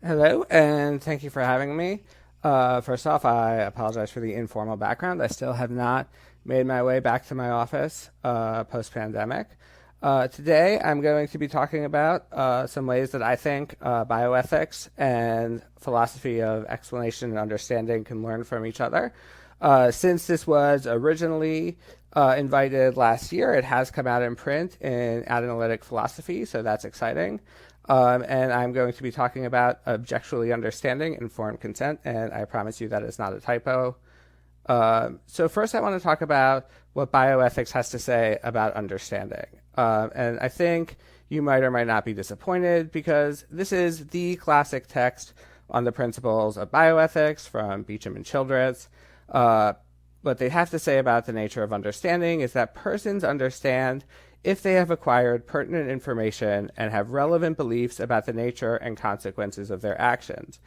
Hello, and thank you for having me. First off, I apologize for the informal background. I still have not made my way back to my office post-pandemic. Today, I'm going to be talking about some ways that I think bioethics and philosophy of explanation and understanding can learn from each other. Since this was originally invited last year, it has come out in print in Analytic Philosophy, so that's exciting. And I'm going to be talking about objectually understanding informed consent, and I promise you that is not a typo. So first I want to talk about what bioethics has to say about understanding. And I think you might or might not be disappointed because this is the classic text on the principles of bioethics from Beecham and Childress. What they have to say about the nature of understanding is that persons understand if they have acquired pertinent information and have relevant beliefs about the nature and consequences of their actions.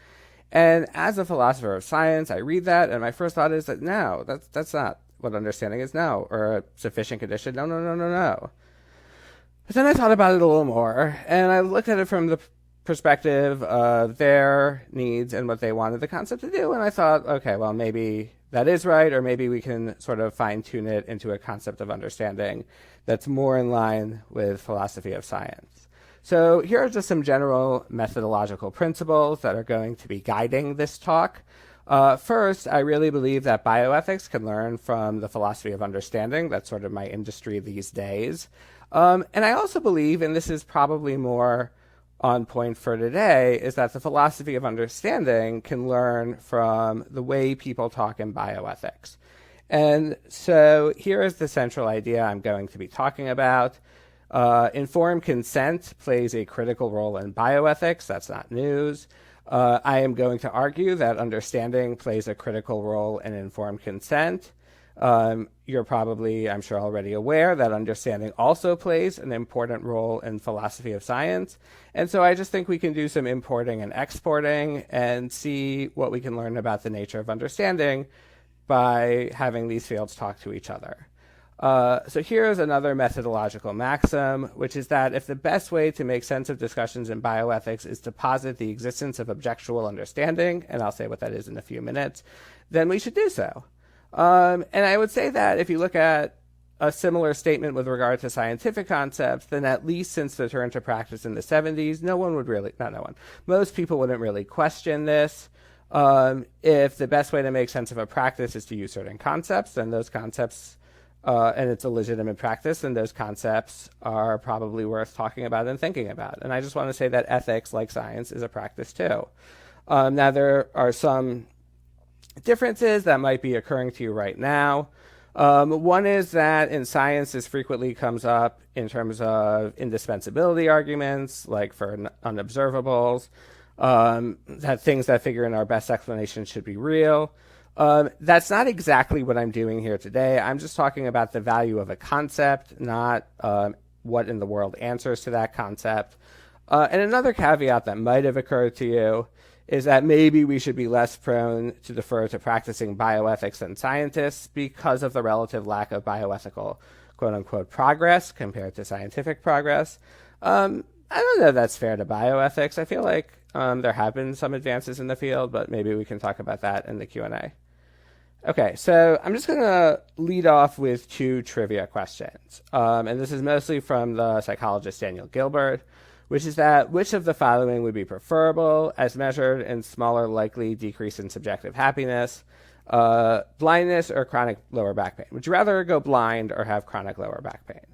And as a philosopher of science, I read that, and my first thought is that no, that's not what understanding is, no, or a sufficient condition, no, no, no, no, no. But then I thought about it a little more, and I looked at it from the perspective of their needs and what they wanted the concept to do, and I thought, okay, well, maybe that is right, or maybe we can sort of fine-tune it into a concept of understanding that's more in line with philosophy of science. So here are just some general methodological principles that are going to be guiding this talk. First, I really believe that bioethics can learn from the philosophy of understanding. That's sort of my industry these days. And I also believe, and this is probably more on point for today, is that the philosophy of understanding can learn from the way people talk in bioethics. And so here is the central idea I'm going to be talking about. Informed consent plays a critical role in bioethics. That's not news. I am going to argue that understanding plays a critical role in informed consent. You're probably, I'm sure, already aware that understanding also plays an important role in philosophy of science. And so I just think we can do some importing and exporting and see what we can learn about the nature of understanding by having these fields talk to each other. So here's another methodological maxim, which is that if the best way to make sense of discussions in bioethics is to posit the existence of objectual understanding, and I'll say what that is in a few minutes, then we should do so. And I would say that if you look at a similar statement with regard to scientific concepts, then at least since the turn to practice in the 70s, most people wouldn't really question this. If the best way to make sense of a practice is to use certain concepts, then those concepts, and it's a legitimate practice, then those concepts are probably worth talking about and thinking about. And I just want to say that ethics, like science, is a practice too. Now, there are some differences that might be occurring to you right now. One is that in science, this frequently comes up in terms of indispensability arguments, like for unobservables, that things that figure in our best explanation should be real. That's not exactly what I'm doing here today. I'm just talking about the value of a concept, not what in the world answers to that concept. And another caveat that might have occurred to you is that maybe we should be less prone to defer to practicing bioethics than scientists because of the relative lack of bioethical quote-unquote progress compared to scientific progress. I don't know if that's fair to bioethics. I feel like there have been some advances in the field, but maybe we can talk about that in the Q&A. Okay, so I'm just going to lead off with two trivia questions. And this is mostly from the psychologist Daniel Gilbert, which is that which of the following would be preferable as measured in smaller likely decrease in subjective happiness, blindness or chronic lower back pain? Would you rather go blind or have chronic lower back pain?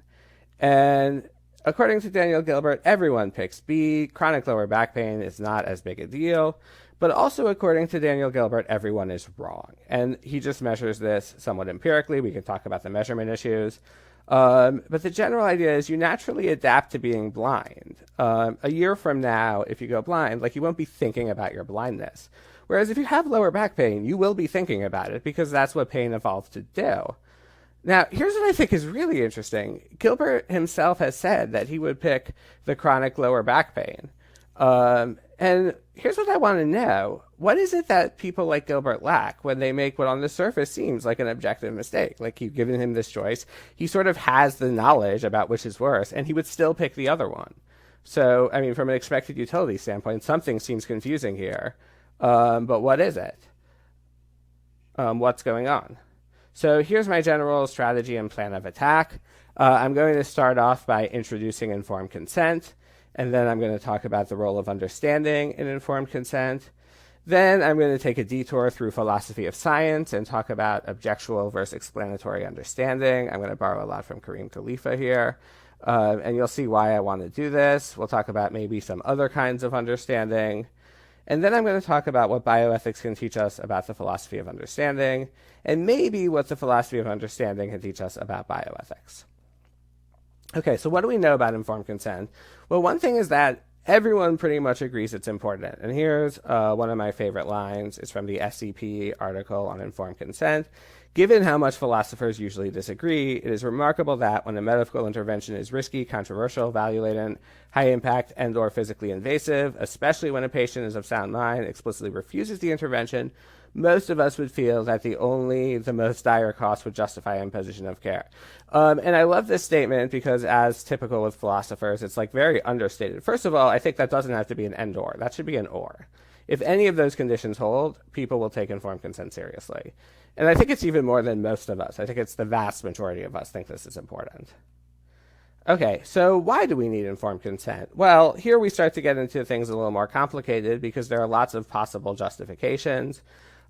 And according to Daniel Gilbert, everyone picks B. Chronic lower back pain is not as big a deal. But also, according to Daniel Gilbert, everyone is wrong. And he just measures this somewhat empirically. We can talk about the measurement issues. But the general idea is you naturally adapt to being blind. A year from now, if you go blind, you won't be thinking about your blindness. Whereas if you have lower back pain, you will be thinking about it because that's what pain evolved to do. Now, here's what I think is really interesting. Gilbert himself has said that he would pick the chronic lower back pain. And here's what I want to know. What is it that people like Gilbert lack when they make what on the surface seems like an objective mistake? Like, you've given him this choice. He sort of has the knowledge about which is worse, and he would still pick the other one. So, I mean, from an expected utility standpoint, something seems confusing here. But what is it? What's going on? So here's my general strategy and plan of attack. I'm going to start off by introducing informed consent, and then I'm going to talk about the role of understanding in informed consent. Then I'm going to take a detour through philosophy of science and talk about objectual versus explanatory understanding. I'm going to borrow a lot from Kareem Khalifa here, and you'll see why I want to do this. We'll talk about maybe some other kinds of understanding. And then I'm going to talk about what bioethics can teach us about the philosophy of understanding, and maybe what the philosophy of understanding can teach us about bioethics. Okay, so what do we know about informed consent? Well, one thing is that everyone pretty much agrees it's important. And here's one of my favorite lines. It's from the SCP article on informed consent. Given how much philosophers usually disagree, it is remarkable that when a medical intervention is risky, controversial, value-laden, high impact, and/or physically invasive, especially when a patient is of sound mind, explicitly refuses the intervention, most of us would feel that the most dire cost would justify imposition of care. And I love this statement because, as typical with philosophers, it's like very understated. First of all, I think that doesn't have to be an and/or. That should be an or. If any of those conditions hold, people will take informed consent seriously. And I think it's even more than most of us. I think it's the vast majority of us think this is important. Okay, so why do we need informed consent? Well, here we start to get into things a little more complicated because there are lots of possible justifications.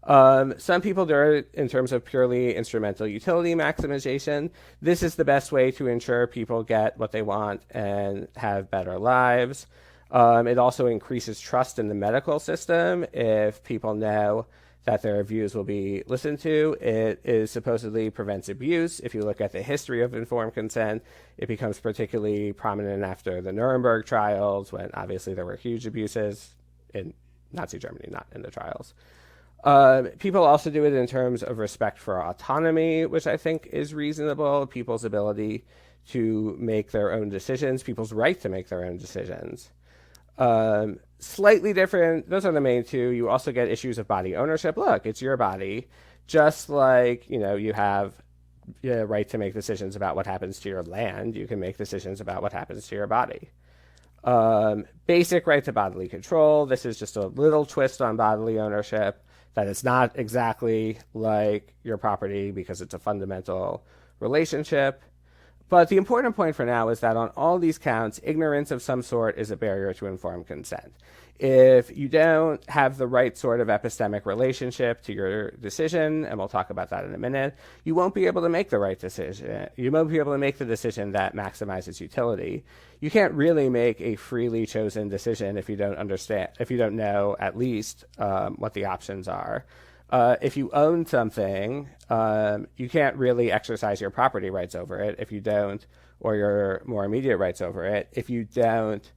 Some people do it in terms of purely instrumental utility maximization. This is the best way to ensure people get what they want and have better lives. It also increases trust in the medical system if people know that their views will be listened to. It is supposedly prevents abuse. If you look at the history of informed consent, it becomes particularly prominent after the Nuremberg trials, when obviously there were huge abuses in Nazi Germany, not in the trials. People also do it in terms of respect for autonomy, which I think is reasonable. People's ability to make their own decisions, people's right to make their own decisions. Slightly different, those are the main two. You also get issues of body ownership. Look, it's your body. Just like, you have the right to make decisions about what happens to your land, you can make decisions about what happens to your body. Basic right to bodily control. This is just a little twist on bodily ownership, that it's not exactly like your property because it's a fundamental relationship. But the important point for now is that on all these counts, ignorance of some sort is a barrier to informed consent. If you don't have the right sort of epistemic relationship to your decision, and we'll talk about that in a minute, you won't be able to make the right decision. You won't be able to make the decision that maximizes utility. You can't really make a freely chosen decision if you don't know at least what the options are. If you own something, you can't really exercise your property rights over it if you don't, or your more immediate rights over it, if you don't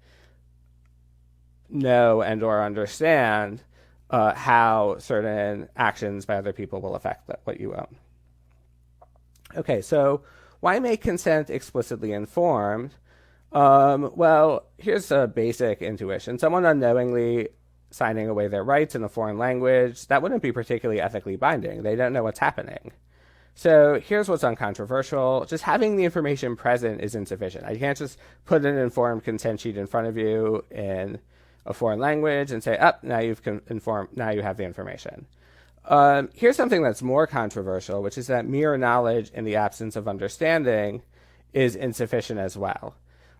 know and or understand how certain actions by other people will affect what you own. Okay, so why make consent explicitly informed? Well, here's a basic intuition. Someone unknowingly signing away their rights in a foreign language, that wouldn't be particularly ethically binding. They don't know what's happening. So here's what's uncontroversial. Just having the information present is insufficient. I can't just put an informed consent sheet in front of you in a foreign language and say, now you have the information. Here's something that's more controversial, which is that mere knowledge in the absence of understanding is insufficient as well.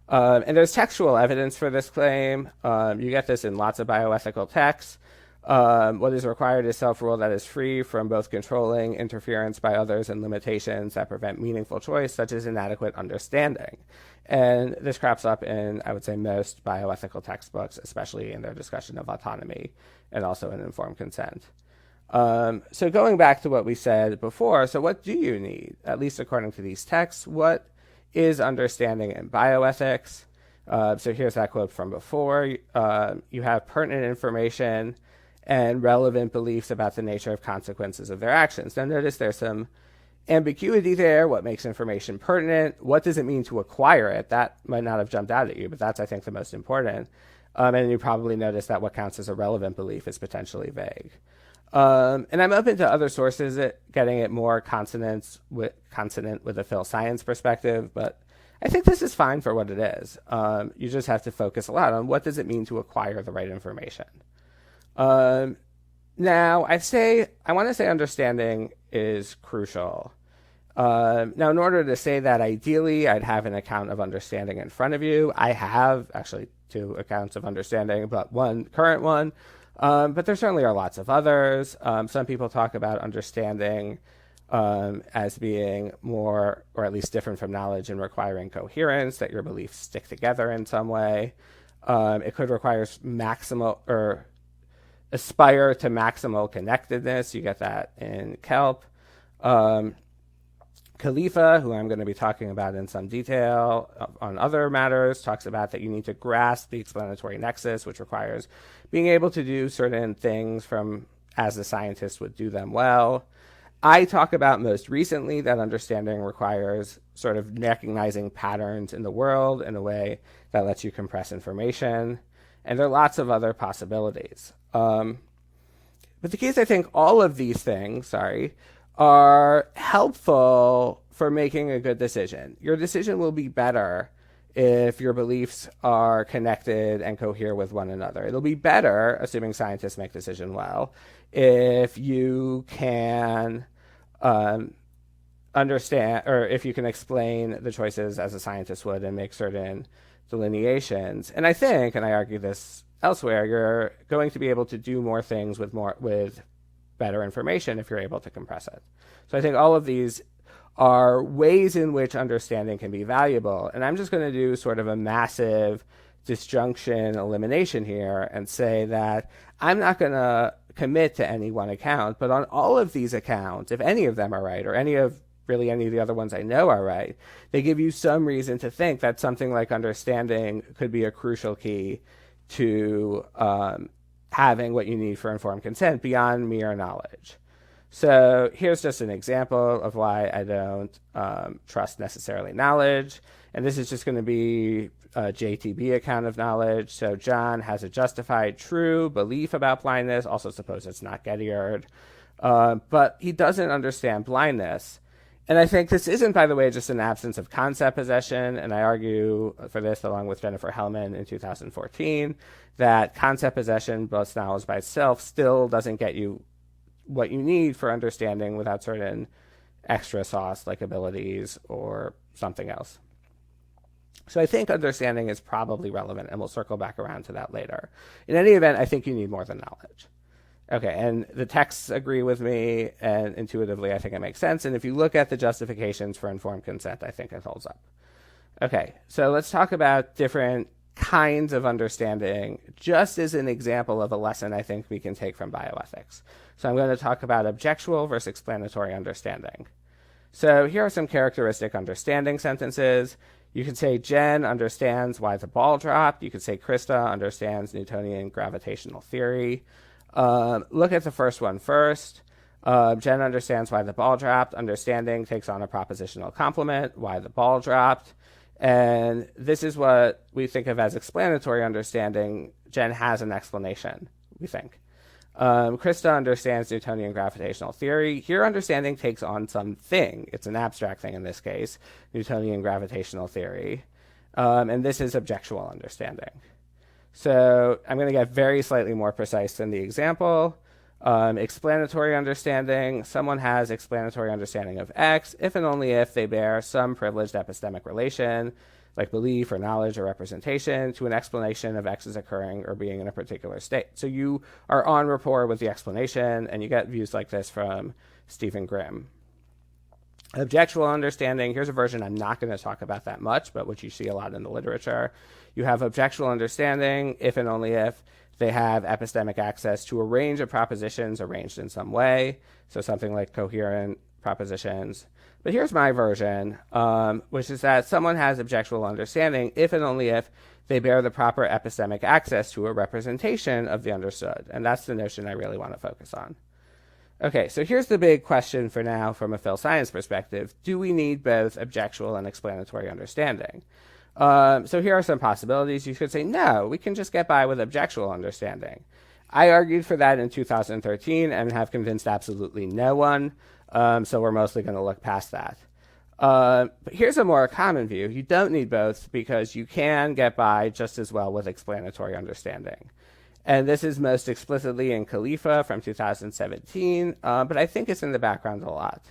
And there's textual evidence for this claim. You get this in lots of bioethical texts. What is required is self-rule that is free from both controlling interference by others and limitations that prevent meaningful choice, such as inadequate understanding. And this crops up in, I would say, most bioethical textbooks, especially in their discussion of autonomy and also in informed consent. So going back to what we said before, so what do you need? At least according to these texts, what is understanding in bioethics? So here's that quote from before. You have pertinent information and relevant beliefs about the nature of consequences of their actions. Now notice there's some ambiguity there. What makes information pertinent? What does it mean to acquire it? That might not have jumped out at you, but that's, I think, the most important. And you probably notice that what counts as a relevant belief is potentially vague. And I'm open to other sources getting it more consonant with a phil science perspective, but I think this is fine for what it is. You just have to focus a lot on what does it mean to acquire the right information. Now, I want to say understanding is crucial. Now, in order to say that, ideally, I'd have an account of understanding in front of you. I have actually 2 accounts of understanding, but one current one. But there certainly are lots of others. Some people talk about understanding as being more, or at least different from knowledge, and requiring coherence, that your beliefs stick together in some way. It could require maximal or aspire to maximal connectedness. You get that in Kelp. Khalifa, who I'm going to be talking about in some detail on other matters, talks about that you need to grasp the explanatory nexus, which requires being able to do certain things as a scientist would do them well. I talk about most recently that understanding requires sort of recognizing patterns in the world in a way that lets you compress information. And there are lots of other possibilities. But the case, I think all of these things, are helpful for making a good decision. Your decision will be better if your beliefs are connected and cohere with one another. It'll be better, assuming scientists make decision well, if you can understand, or if you can explain the choices as a scientist would and make certain delineations. And I think, and I argue this elsewhere, you're going to be able to do more things with better information if you're able to compress it. So I think all of these are ways in which understanding can be valuable. And I'm just going to do sort of a massive disjunction elimination here and say that I'm not going to commit to any one account, but on all of these accounts, if any of them are right, or any of the other ones I know are right, they give you some reason to think that something like understanding could be a crucial key to having what you need for informed consent beyond mere knowledge. So here's just an example of why I don't trust necessarily knowledge. And this is just going to be a JTB account of knowledge. So John has a justified true belief about blindness, also suppose it's not Gettiard, but he doesn't understand blindness. And I think this isn't, by the way, just an absence of concept possession, and I argue for this along with Jennifer Hellman in 2014, that concept possession, plus knowledge by itself, still doesn't get you what you need for understanding without certain extra sauce like abilities or something else. So I think understanding is probably relevant, and we'll circle back around to that later. In any event, I think you need more than knowledge. Okay, and the texts agree with me, and intuitively I think it makes sense. And if you look at the justifications for informed consent, I think it holds up. Okay, so let's talk about different kinds of understanding, just as an example of a lesson I think we can take from bioethics. So I'm going to talk about objectual versus explanatory understanding. So here are some characteristic understanding sentences. You could say Jen understands why the ball dropped. You could say Krista understands Newtonian gravitational theory. Look at the first one first. Jen understands why the ball dropped. Understanding takes on a propositional complement, why the ball dropped. And this is what we think of as explanatory understanding. Jen has an explanation, we think. Krista understands Newtonian gravitational theory. Here, understanding takes on something. It's an abstract thing in this case, Newtonian gravitational theory. And this is objectual understanding. So I'm going to get very slightly more precise than the example. Explanatory understanding. Someone has explanatory understanding of X if and only if they bear some privileged epistemic relation, like belief or knowledge or representation, to an explanation of X's occurring or being in a particular state. So you are on rapport with the explanation, and you get views like this from Stephen Grimm. Objectual understanding, here's a version I'm not going to talk about that much, but which you see a lot in the literature. You have objectual understanding if and only if they have epistemic access to a range of propositions arranged in some way, so something like coherent propositions. But here's my version, which is that someone has objectual understanding if and only if they bear the proper epistemic access to a representation of the understood. And that's the notion I really want to focus on. Okay, so here's the big question for now from a phil science perspective. Do we need both objectual and explanatory understanding? So here are some possibilities. You could say, no, we can just get by with objectual understanding. I argued for that in 2013 and have convinced absolutely no one, so we're mostly going to look past that. But here's a more common view. You don't need both because you can get by just as well with explanatory understanding. And this is most explicitly in Khalifa from 2017, but I think it's in the background a lot.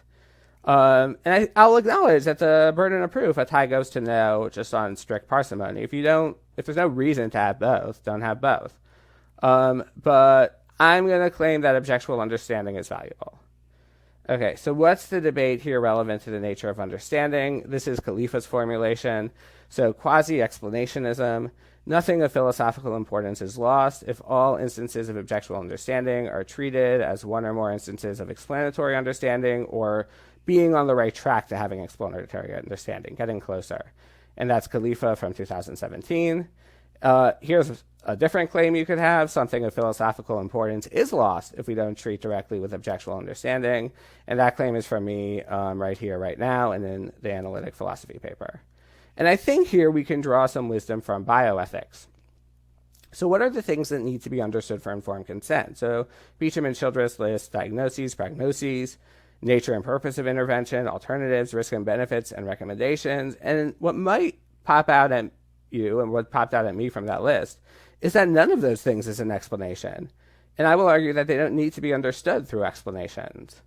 And I'll acknowledge that the burden of proof, a tie goes to no just on strict parsimony. If there's no reason to have both, don't have both. But I'm going to claim that objectual understanding is valuable. Okay, so what's the debate here relevant to the nature of understanding? This is Khalifa's formulation. So quasi-explanationism. Nothing of philosophical importance is lost if all instances of objectual understanding are treated as one or more instances of explanatory understanding or being on the right track to having explanatory understanding, getting closer. And that's Khalifa from 2017. Here's a different claim you could have. Something of philosophical importance is lost if we don't treat directly with objectual understanding. And that claim is from me right here, right now, and in the analytic philosophy paper. And I think here we can draw some wisdom from bioethics. So what are the things that need to be understood for informed consent? So Beecham and Childress list diagnoses, prognoses, nature and purpose of intervention, alternatives, risk and benefits, and recommendations. And what might pop out at you and what popped out at me from that list is that none of those things is an explanation. And I will argue that they don't need to be understood through explanations.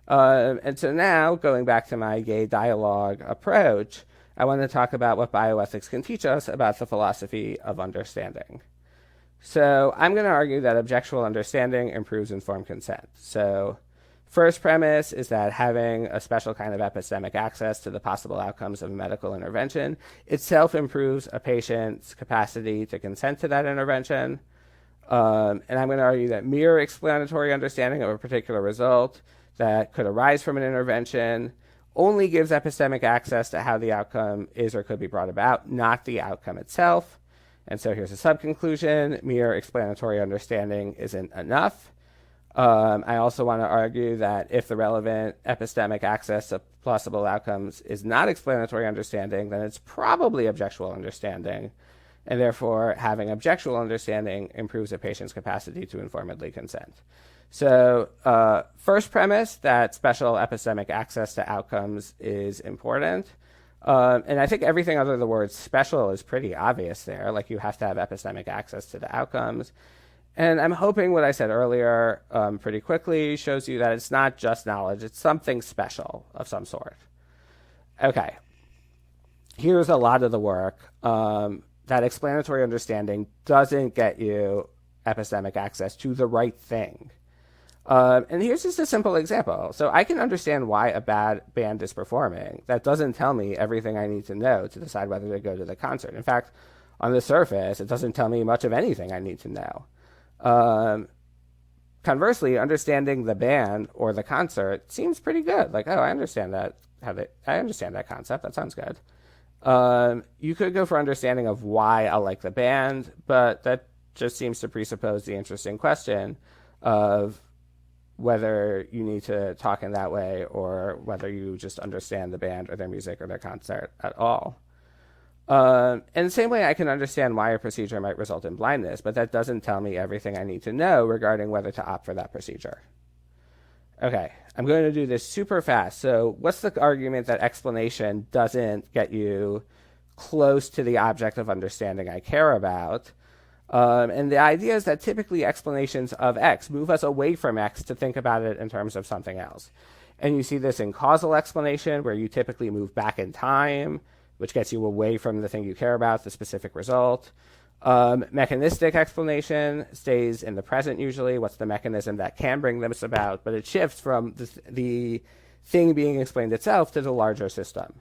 And so now, going back to my gay dialogue approach, I want to talk about what bioethics can teach us about the philosophy of understanding. So I'm going to argue that objectual understanding improves informed consent. So first premise is that having a special kind of epistemic access to the possible outcomes of medical intervention itself improves a patient's capacity to consent to that intervention. And I'm going to argue that mere explanatory understanding of a particular result that could arise from an intervention only gives epistemic access to how the outcome is or could be brought about, not the outcome itself. And so here's a sub-conclusion. Mere explanatory understanding isn't enough. I also want to argue that if the relevant epistemic access to possible outcomes is not explanatory understanding, then it's probably objectual understanding. And therefore, having objectual understanding improves a patient's capacity to informedly consent. So first premise, that special epistemic access to outcomes is important. And I think everything other than the word special is pretty obvious there. Like you have to have epistemic access to the outcomes. And I'm hoping what I said earlier pretty quickly shows you that it's not just knowledge, it's something special of some sort. Okay, here's a lot of the work. That explanatory understanding doesn't get you epistemic access to the right thing. And here's just a simple example. So I can understand why a band is performing. That doesn't tell me everything I need to know to decide whether to go to the concert. In fact, on the surface, it doesn't tell me much of anything I need to know. Conversely, understanding the band or the concert seems pretty good. Like, oh, I understand that. I understand that concept. That sounds good. You could go for understanding of why I like the band, but that just seems to presuppose the interesting question of whether you need to talk in that way or whether you just understand the band or their music or their concert at all. In the same way, I can understand why a procedure might result in blindness, but that doesn't tell me everything I need to know regarding whether to opt for that procedure. Okay, I'm going to do this super fast. So what's the argument that explanation doesn't get you close to the object of understanding I care about? And the idea is that typically explanations of X move us away from X to think about it in terms of something else. And you see this in causal explanation, where you typically move back in time, which gets you away from the thing you care about, the specific result. Mechanistic explanation stays in the present usually. What's the mechanism that can bring this about? But it shifts from the thing being explained itself to the larger system.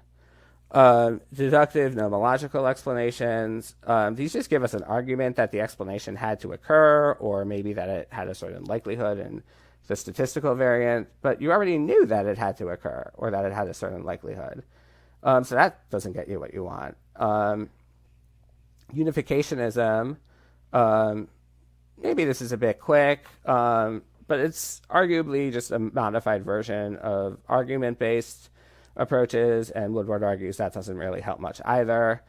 Deductive nomological explanations. These just give us an argument that the explanation had to occur, or maybe that it had a certain likelihood in the statistical variant, but you already knew that it had to occur, or that it had a certain likelihood. So that doesn't get you what you want. Unificationism, maybe this is a bit quick, but it's arguably just a modified version of argument-based approaches, and Woodward argues that doesn't really help much either.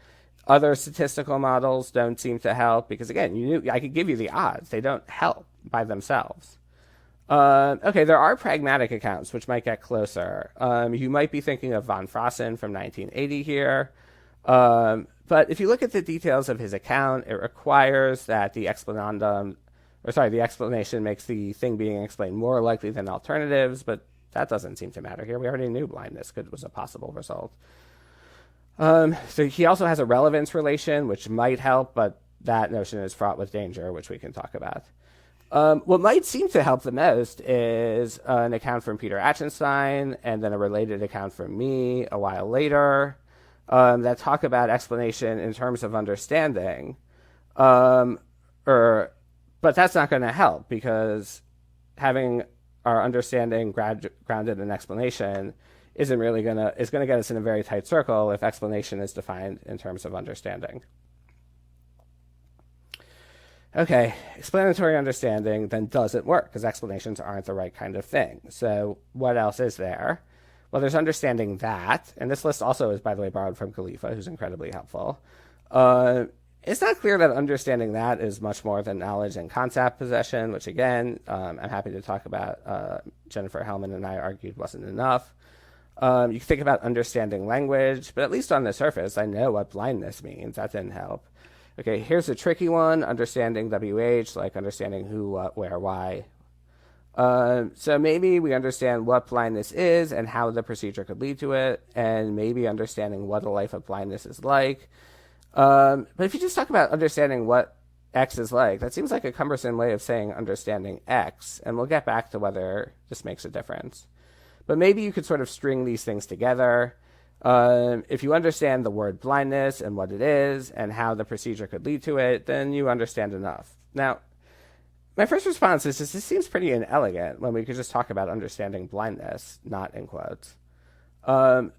Other statistical models don't seem to help because, again, I could give you the odds. They don't help by themselves. Okay, there are pragmatic accounts, which might get closer. You might be thinking of von Frossen from 1980 here. But if you look at the details of his account, it requires that the explanation makes the thing being explained more likely than alternatives, but that doesn't seem to matter here. We already knew blindness was a possible result. So he also has a relevance relation, which might help, but that notion is fraught with danger, which we can talk about. What might seem to help the most is an account from Peter Achenstein and then a related account from me a while later that talk about explanation in terms of understanding. But that's not going to help because having our understanding grounded in explanation is going to get us in a very tight circle if explanation is defined in terms of understanding. Okay, explanatory understanding then doesn't work because explanations aren't the right kind of thing. So what else is there? Well, there's understanding that, and this list also is, by the way, borrowed from Khalifa, who's incredibly helpful. It's not clear that understanding that is much more than knowledge and concept possession, which again, I'm happy to talk about. Jennifer Hellman and I argued wasn't enough. You can think about understanding language, but at least on the surface, I know what blindness means. That didn't help. Okay, here's a tricky one, understanding WH, like understanding who, what, where, why. So maybe we understand what blindness is and how the procedure could lead to it, and maybe understanding what a life of blindness is like. But if you just talk about understanding what X is like, that seems like a cumbersome way of saying understanding X, and we'll get back to whether this makes a difference. But maybe you could sort of string these things together. If you understand the word blindness and what it is and how the procedure could lead to it, then you understand enough. Now, my first response is this seems pretty inelegant when we could just talk about understanding blindness, not in quotes. And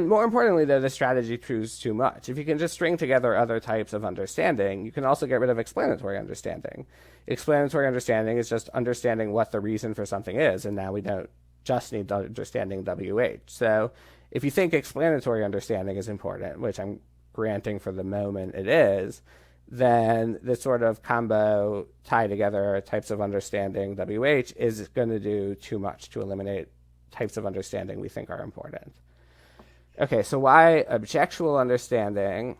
more importantly, though, the strategy proves too much. If you can just string together other types of understanding, you can also get rid of explanatory understanding. Explanatory understanding is just understanding what the reason for something is, and now we don't just need understanding WH. So if you think explanatory understanding is important, which I'm granting for the moment it is, then this sort of combo tie together types of understanding WH is going to do too much to eliminate types of understanding we think are important. Okay, so why objectual understanding?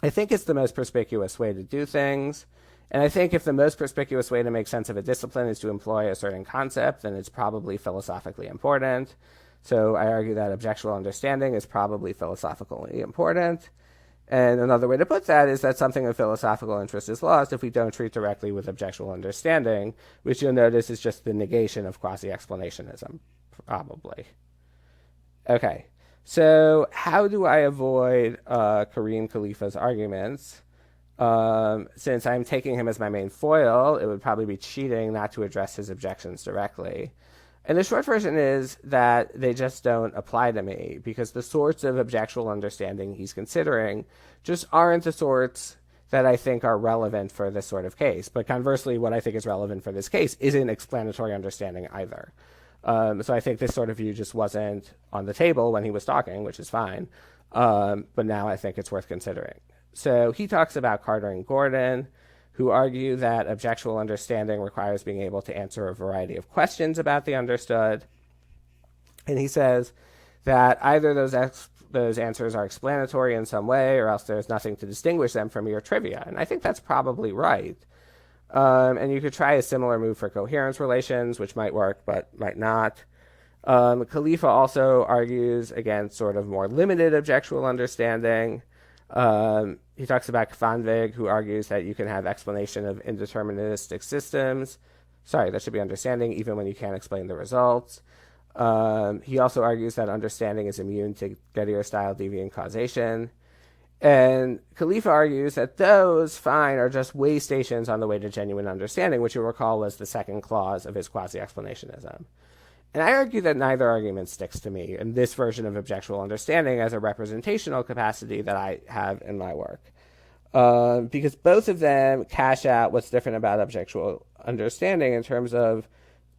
I think it's the most perspicuous way to do things. And I think if the most perspicuous way to make sense of a discipline is to employ a certain concept, then it's probably philosophically important. So I argue that objectual understanding is probably philosophically important. And another way to put that is that something of philosophical interest is lost if we don't treat directly with objectual understanding, which you'll notice is just the negation of quasi-explanationism, probably. Okay, so how do I avoid Karim Khalifa's arguments? Since I'm taking him as my main foil, it would probably be cheating not to address his objections directly. And the short version is that they just don't apply to me because the sorts of objectual understanding he's considering just aren't the sorts that I think are relevant for this sort of case. But conversely, what I think is relevant for this case isn't explanatory understanding either. So I think this sort of view just wasn't on the table when he was talking, which is fine. But now I think it's worth considering. So he talks about Carter and Gordon, who argue that objectual understanding requires being able to answer a variety of questions about the understood. And he says that either those answers are explanatory in some way or else there's nothing to distinguish them from mere trivia. And I think that's probably right. And you could try a similar move for coherence relations, which might work but might not. Khalifa also argues against sort of more limited objectual understanding. He talks about Kvanvig, who argues that you can have explanation of indeterministic systems. Sorry, that should be understanding, even when you can't explain the results. He also argues that understanding is immune to Gettier-style deviant causation. And Khalifa argues that those, fine, are just way stations on the way to genuine understanding, which you'll recall was the second clause of his quasi-explanationism. And I argue that neither argument sticks to me in this version of objectual understanding as a representational capacity that I have in my work. Because both of them cash out what's different about objectual understanding in terms of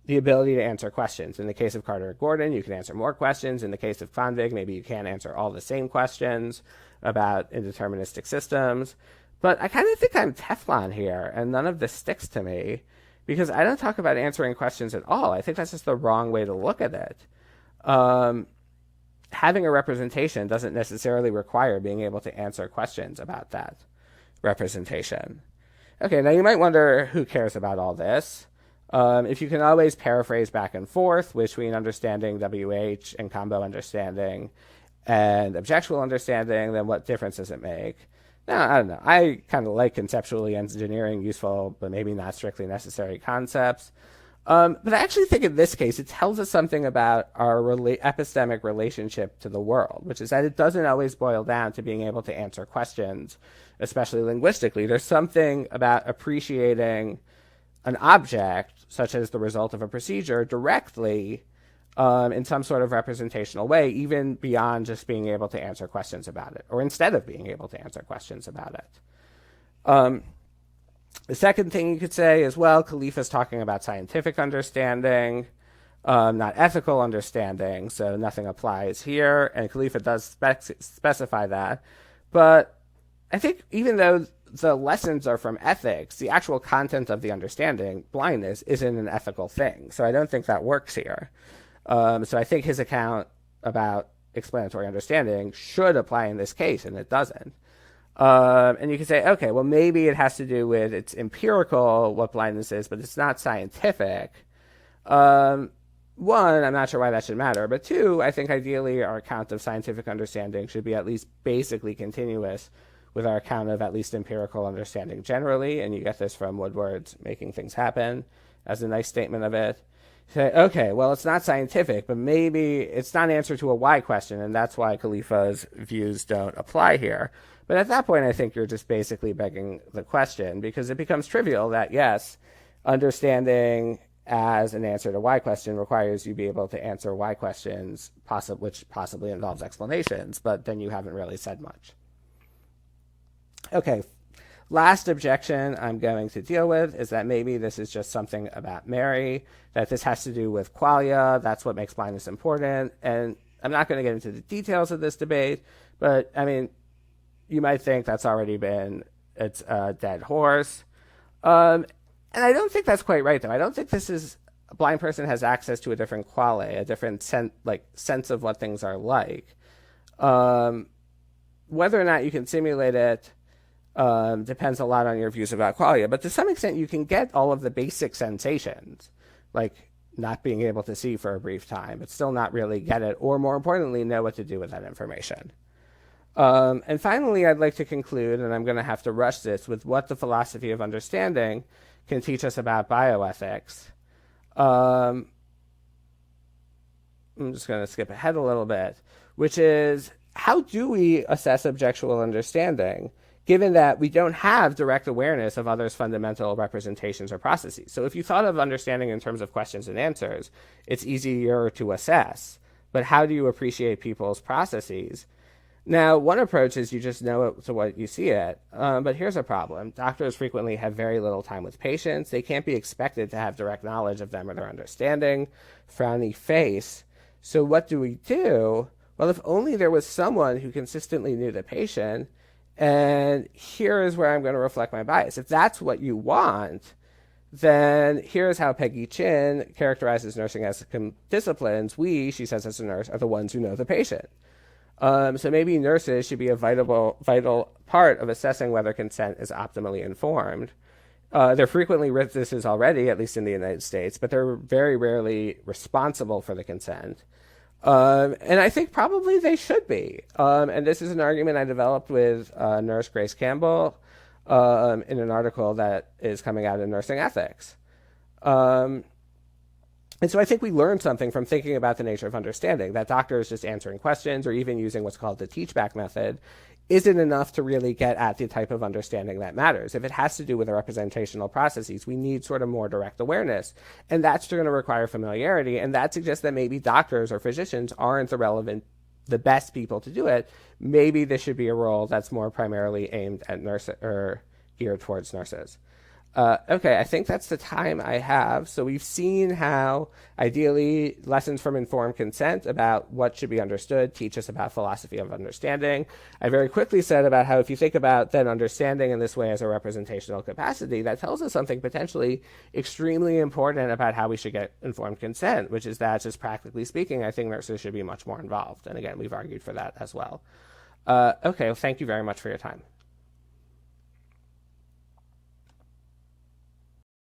the ability to answer questions. In the case of Carter and Gordon, you can answer more questions. In the case of Kvanvig, maybe you can't answer all the same questions about indeterministic systems. But I kind of think I'm Teflon here, and none of this sticks to me. because I don't talk about answering questions at all. I think that's just the wrong way to look at it. Having a representation doesn't necessarily require being able to answer questions about that representation. Okay, now you might wonder who cares about all this. If you can always paraphrase back and forth between understanding WH and combo understanding and objectual understanding, then what difference does it make? Now, I don't know. I kind of like conceptually engineering useful, but maybe not strictly necessary concepts. But I actually think in this case, it tells us something about our epistemic relationship to the world, which is that it doesn't always boil down to being able to answer questions, especially linguistically. There's something about appreciating an object, such as the result of a procedure, directly in some sort of representational way, even beyond just being able to answer questions about it, or instead of being able to answer questions about it. The second thing you could say is, well, Khalifa's talking about scientific understanding, not ethical understanding, so nothing applies here, and Khalifa does specify that. But I think even though the lessons are from ethics, the actual content of the understanding, blindness, isn't an ethical thing. So I don't think that works here. So I think his account about explanatory understanding should apply in this case, and it doesn't. And you can say, okay, well, maybe it has to do with it's empirical what blindness is, but it's not scientific. One, I'm not sure why that should matter. But two, I think ideally our account of scientific understanding should be at least basically continuous with our account of at least empirical understanding generally. And you get this from Woodward's Making Things Happen as a nice statement of it. Say, okay, well, it's not scientific, but maybe it's not an answer to a why question, and that's why Khalifa's views don't apply here. But at that point, I think you're just basically begging the question, because it becomes trivial that, yes, understanding as an answer to why question requires you be able to answer why questions, which possibly involves explanations, but then you haven't really said much. Okay, last objection I'm going to deal with is that maybe this is just something about Mary, that this has to do with qualia, that's what makes blindness important, and I'm not going to get into the details of this debate, but, I mean, you might think that's already it's a dead horse. And I don't think that's quite right, though. I don't think a blind person has access to a different quale, a different sense of what things are like. Whether or not you can simulate it depends a lot on your views about qualia, but to some extent you can get all of the basic sensations, like not being able to see for a brief time, but still not really get it, or more importantly, know what to do with that information. And finally, I'd like to conclude, and I'm going to have to rush this, with what the philosophy of understanding can teach us about bioethics. I'm just going to skip ahead a little bit, which is, how do we assess objectual understanding, given that we don't have direct awareness of others' fundamental representations or processes? So if you thought of understanding in terms of questions and answers, it's easier to assess. But how do you appreciate people's processes? Now, one approach is you just know it to what you see it, but here's a problem. Doctors frequently have very little time with patients. They can't be expected to have direct knowledge of them or their understanding. Frowny face. So what do we do? Well, if only there was someone who consistently knew the patient, and here is where I'm going to reflect my bias. If that's what you want, then here's how Peggy Chin characterizes nursing as disciplines. We, she says as a nurse, are the ones who know the patient. So maybe nurses should be a vital part of assessing whether consent is optimally informed. They're frequently witnesses already, at least in the United States, but they're very rarely responsible for the consent. And I think probably they should be. And this is an argument I developed with nurse Grace Campbell in an article that is coming out in Nursing Ethics. And so I think we learned something from thinking about the nature of understanding, that doctors just answering questions or even using what's called the teach-back method isn't enough to really get at the type of understanding that matters. If it has to do with the representational processes, we need sort of more direct awareness. And that's going to require familiarity. And that suggests that maybe doctors or physicians aren't the best people to do it. Maybe this should be a role that's more primarily aimed at nurses or geared towards nurses. Okay, I think that's the time I have. So we've seen how, ideally, lessons from informed consent about what should be understood teach us about philosophy of understanding. I very quickly said about how if you think about then understanding in this way as a representational capacity, that tells us something potentially extremely important about how we should get informed consent, which is that, just practically speaking, I think nurses should be much more involved. And again, we've argued for that as well. Okay, well, thank you very much for your time.